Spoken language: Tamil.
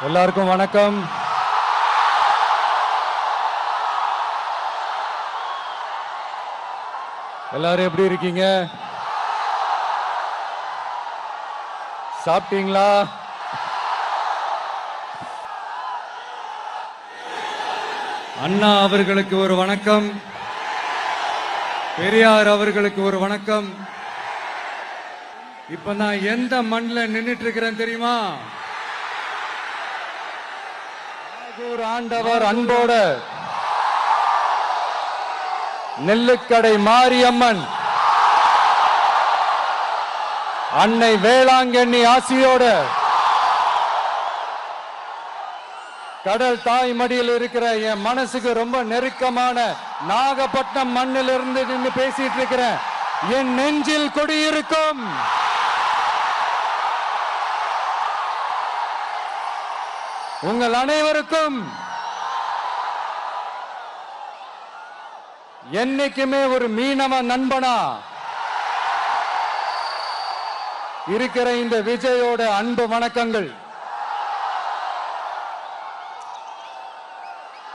எல்லாருக்கும் வணக்கம். எல்லாரும் எப்படி இருக்கீங்க? சாப்பிட்டீங்களா? அண்ணா அவர்களுக்கு ஒரு வணக்கம், பெரியார் அவர்களுக்கு ஒரு வணக்கம். இப்ப நான் எந்த மண்ணில் நின்னுட்டு இருக்கிறேன் தெரியுமா? ஆண்டவர் அன்போட நெல்லுக்கடை மாரியம்மன் அன்னை வேளாங்கண்ணி ஆசியோட கடல் தாய் மடியில் இருக்கிற என் மனசுக்கு ரொம்ப நெருக்கமான நாகப்பட்டினம் மண்ணில் இருந்து நின்று பேசிட்டு இருக்கிறேன். என் நெஞ்சில் கொடியிருக்கும் உங்கள் அனைவருக்கும் என்னைக்குமே ஒரு மீனவ நண்பனா இருக்கிற இந்த விஜயோட அன்பு வணக்கங்கள்.